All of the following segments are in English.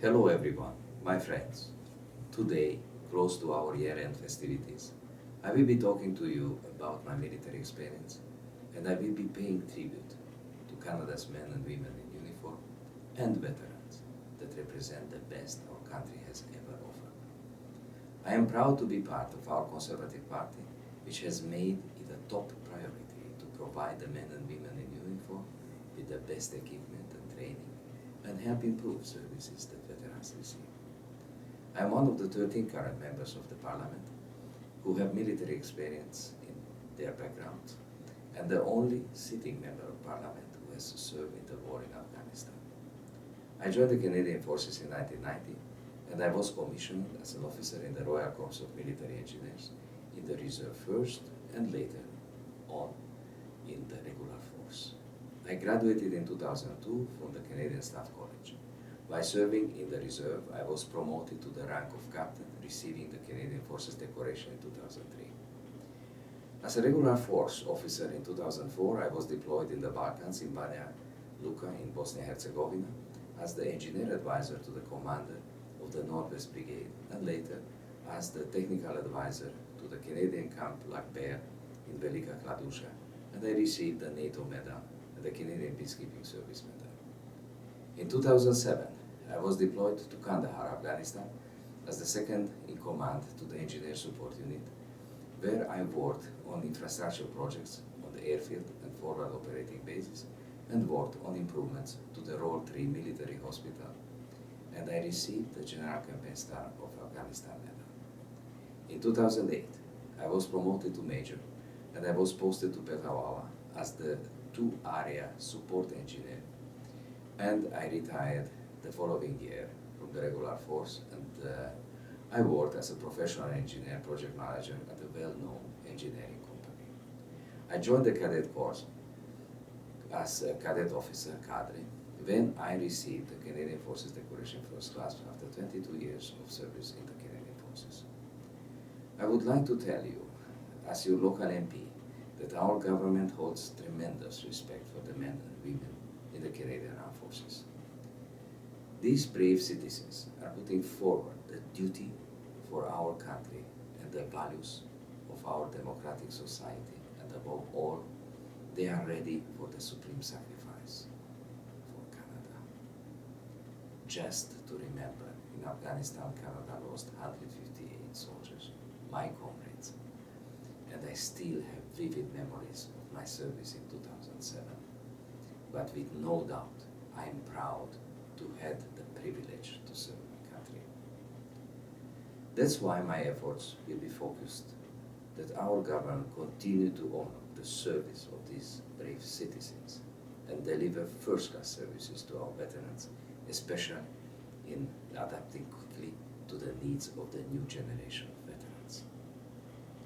Hello everyone, my friends. Today, close to our year-end festivities, I will be talking to you about my military experience, and I will be paying tribute to Canada's men and women in uniform and veterans that represent the best our country has ever offered. I am proud to be part of our Conservative Party, which has made it a top priority to provide the men and women in uniform with the best equipment and training and help improve services that veterans receive. I am one of the 13 current members of the Parliament who have military experience in their backgrounds and the only sitting member of Parliament who has served in the war in Afghanistan. I joined the Canadian Forces in 1990 and I was commissioned as an officer in the Royal Corps of Military Engineers in the Reserve first and later on in the regular force. I graduated in 2002 from the Canadian Staff College. By serving in the Reserve, I was promoted to the rank of captain, receiving the Canadian Forces Decoration in 2003. As a regular force officer in 2004, I was deployed in the Balkans in Banja Luka in Bosnia-Herzegovina as the engineer advisor to the commander of the Northwest Brigade and later as the technical advisor to the Canadian Camp Lac Bear in Velika Kladuša, and I received the NATO Medal and the Canadian Peacekeeping Service Medal. In 2007, I was deployed to Kandahar, Afghanistan, as the second in command to the Engineer Support Unit, where I worked on infrastructure projects on the airfield and forward operating bases, and worked on improvements to the Role 3 military hospital, and I received the General Campaign Star of Afghanistan Medal. In 2008, I was promoted to Major, and I was posted to Petawawa as the 2-area support engineer, and I retired the following year from the regular force, and I worked as a professional engineer project manager at a well-known engineering company. I joined the cadet corps as a cadet officer cadre when I received the Canadian Forces Decoration First Class after 22 years of service in the Canadian Forces. I would like to tell you, as your local MP, that our government holds tremendous respect for the men and women in the Canadian Armed Forces. These brave citizens are putting forward the duty for our country and the values of our democratic society, and above all, they are ready for the supreme sacrifice for Canada. Just to remember, in Afghanistan, Canada lost 158 soldiers, my comrades, and I still have vivid memories of my service in 2007. But with no doubt, I am proud to have the privilege to serve my country. That's why my efforts will be focused that our government continue to honor the service of these brave citizens and deliver first-class services to our veterans, especially in adapting quickly to the needs of the new generation of veterans.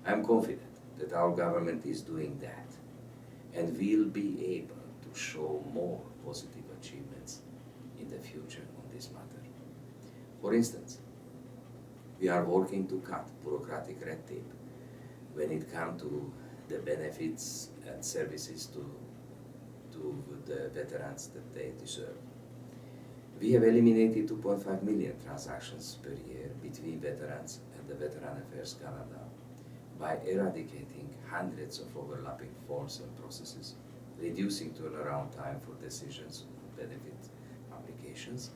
I am confident that our government is doing that and will be able to show more positive achievements in the future on this matter. For instance, we are working to cut bureaucratic red tape when it comes to the benefits and services to the veterans that they deserve. We have eliminated 2.5 million transactions per year between veterans and the Veteran Affairs Canada by eradicating hundreds of overlapping forms and processes, reducing turnaround time for decisions on benefit applications,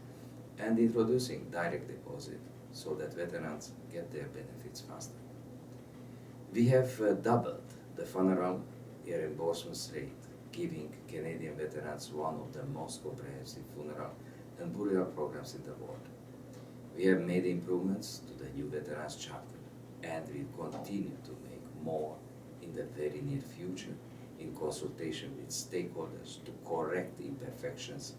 and introducing direct deposit so that veterans get their benefits faster. We have doubled the funeral reimbursement rate, giving Canadian veterans one of the most comprehensive funeral and burial programs in the world. We have made improvements to the new Veterans Charter and will continue to make more in the very near future in consultation with stakeholders to correct the imperfections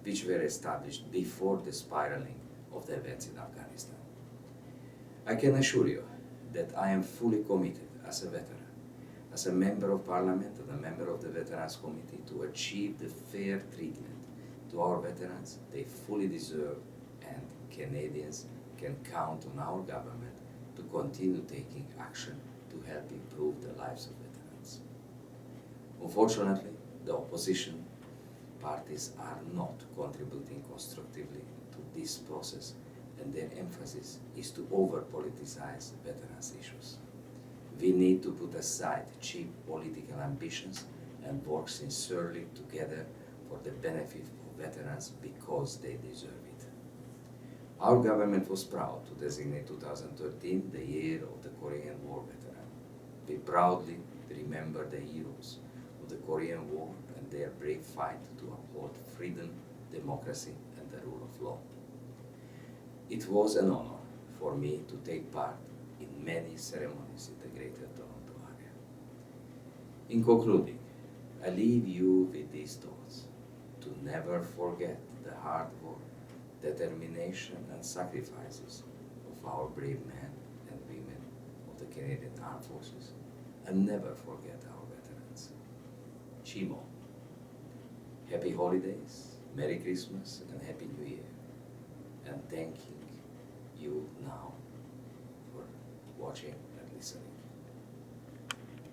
which were established before the spiraling of the events in Afghanistan. I can assure you that I am fully committed as a veteran, as a member of Parliament and a member of the Veterans Committee to achieve the fair treatment to our veterans they fully deserve, and Canadians can count on our government to continue taking action to help improve the lives of veterans. Unfortunately, the opposition parties are not contributing constructively to this process, and their emphasis is to over-politicize veterans' issues. We need to put aside cheap political ambitions and work sincerely together for the benefit of veterans because they deserve it. Our government was proud to designate 2013 the year of the Korean War veteran. We proudly remember the heroes of the Korean War and their brave fight to uphold freedom, democracy, and the rule of law. It was an honor for me to take part in many ceremonies in the Greater Toronto area. In concluding, I leave you with these thoughts: to never forget the hard work, determination, and sacrifices of our brave men and women of the Canadian Armed Forces, and never forget our veterans. Chimo. Happy holidays, Merry Christmas, and Happy New Year. And thanking you now for watching and listening.